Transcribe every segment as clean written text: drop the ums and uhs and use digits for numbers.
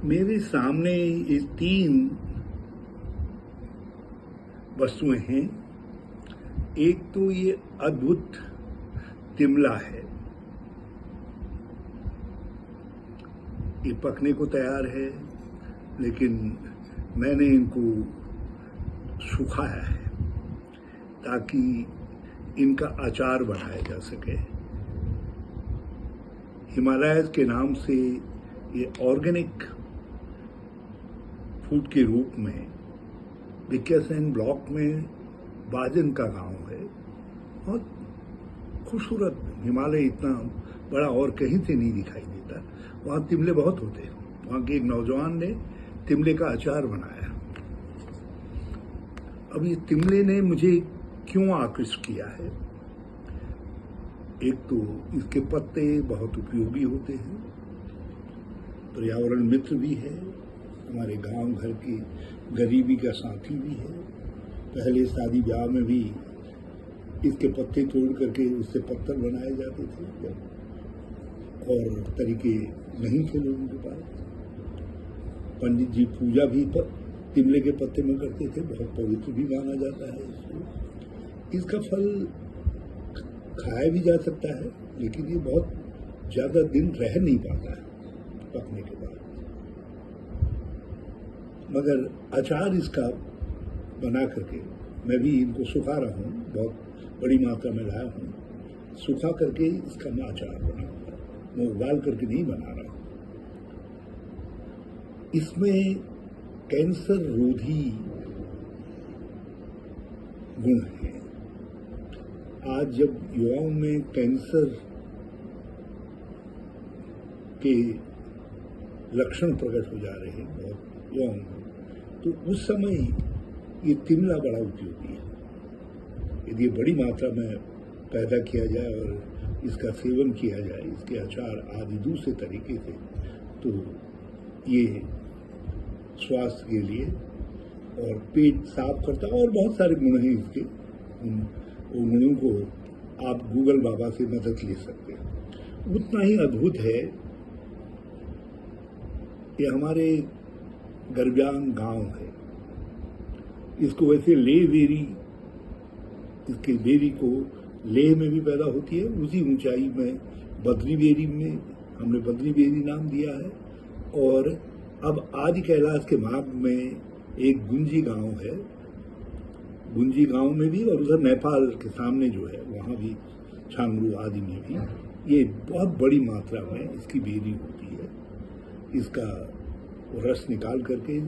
मेरे सामने ये तीन वस्तुएं हैं। एक तो ये अद्भुत तिमला है, ये पकने को तैयार है, लेकिन मैंने इनको सुखाया है ताकि इनका अचार बनाया जा सके। हिमालयस के नाम से ये ऑर्गेनिक फूड के रूप में विक्यासेन ब्लॉक में बाजन का गांव है। बहुत खूबसूरत, हिमालय इतना बड़ा और कहीं से नहीं दिखाई देता। वहाँ तिमले बहुत होते हैं। वहाँ के एक नौजवान ने तिमले का अचार बनाया। अब ये तिमले ने मुझे क्यों आकृष्ट किया है? एक तो इसके पत्ते बहुत उपयोगी होते हैं, पर्यावरण मित्र भी है, हमारे गांव घर की गरीबी का साथी भी है। पहले शादी ब्याह में भी इसके पत्ते तोड़ करके उससे पत्थर बनाए जाते थे, और तरीके नहीं थे लोगों के पास। पंडित जी पूजा भी तिमले के पत्ते में करते थे, बहुत पवित्र भी माना जाता है इसको। इसका फल खाया भी जा सकता है, लेकिन ये बहुत ज्यादा दिन रह नहीं पाता है पकने के बाद। मगर अचार इसका बना करके मैं भी इनको सुखा रहा हूँ, बहुत बड़ी मात्रा में लाया हूँ। सुखा करके इसका मैं अचार बनाऊंगा, मैं उबाल करके नहीं बना रहा हूँ। इसमें कैंसर रोधी गुण है। आज जब युवाओं में कैंसर के लक्षण प्रकट हो जा रहे हैं बहुत युवाओं में, तो उस समय ये तिमला बड़ा उपयोगी है। यदि बड़ी मात्रा में पैदा किया जाए और इसका सेवन किया जाए, इसके अचार आदि दूसरे तरीके से, तो ये स्वास्थ्य के लिए और पेट साफ करता, और बहुत सारे गुण हैं इसके। उन गुणों को आप गूगल बाबा से मदद ले सकते हैं। उतना ही अद्भुत है ये हमारे गरब्यान गांव है। इसको वैसे लेह बेरी, इसकी बेरी को लेह में भी पैदा होती है, उसी ऊंचाई में बद्री बेरी में हमने बद्री बेरी नाम दिया है। और अब आदि कैलाश के मार्ग में एक गुंजी गांव है, गुंजी गांव में भी, और उधर नेपाल के सामने जो है वहाँ भी छांगरू आदि में भी ये बहुत बड़ी मात्रा में इसकी बेरी होती है। इसका रस निकाल करके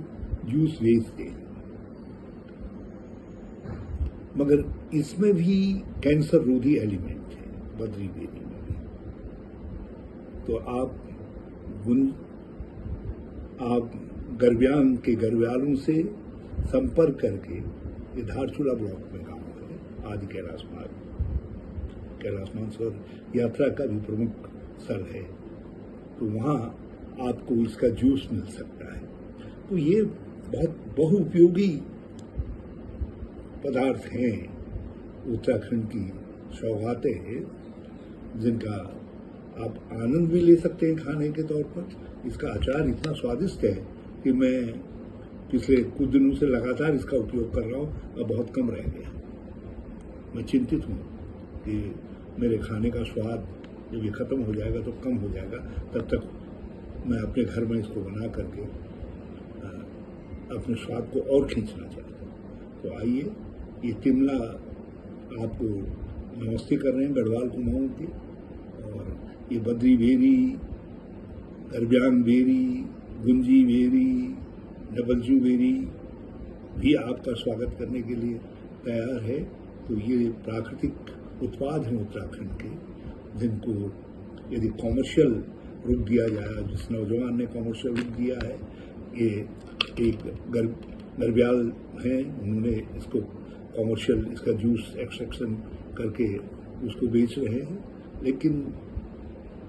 जूस बेचते हैं। मगर इसमें भी कैंसर रोधी एलिमेंट है, बद्री बेरी में भी। तो आप गरब्यान के गरब्यालों से संपर्क करके, ये धारचूला ब्लॉक में गांव है, आदि कैलाश मानसरोवर यात्रा का भी प्रमुख स्थल है, तो वहाँ आपको इसका जूस मिल सकता है। तो ये बहुत बहुउपयोगी पदार्थ हैं, उत्तराखंड की सौगातें हैं, जिनका आप आनंद भी ले सकते हैं खाने के तौर पर। इसका अचार इतना स्वादिष्ट है कि मैं पिछले कुछ दिनों से लगातार इसका उपयोग कर रहा हूँ, अब बहुत कम रह गया। मैं चिंतित हूँ कि मेरे खाने का स्वाद जब ये खत्म हो जाएगा तो कम हो जाएगा। तब तक मैं अपने घर में इसको बना करके अपने स्वाद को और खींचना चाहता हूँ। तो आइए, ये तिमला आपको नमस्ते कर रहे हैं गढ़वाल कुमाऊं के, और ये बद्री बेरी, गरब्यान बेरी, गुंजी बेरी, डबलजू बेरी भी आपका स्वागत करने के लिए तैयार है। तो ये प्राकृतिक उत्पाद हैं उत्तराखंड के, जिनको यदि कॉमर्शियल रूप दिया जाए, जिस नौजवान ने कॉमर्शियल रूप दिया है, ये एक गरब्याल हैं, उन्होंने इसको कॉमर्शियल, इसका जूस एक्सट्रैक्शन करके उसको बेच रहे हैं। लेकिन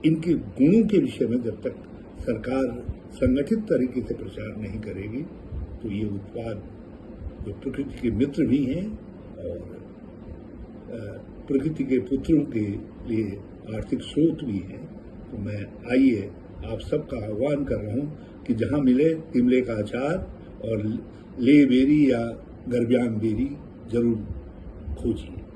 इनके गुणों के विषय में जब तक सरकार संगठित तरीके से प्रचार नहीं करेगी, तो ये उत्पाद जो प्रकृति के मित्र भी हैं और प्रकृति के पुत्रों के लिए आर्थिक स्रोत भी हैं। तो मैं आइए आप सबका आह्वान कर रहा हूँ कि जहाँ मिले तिमले का अचार और ले बेरी या गरब्यान बेरी जरूर खोजिए।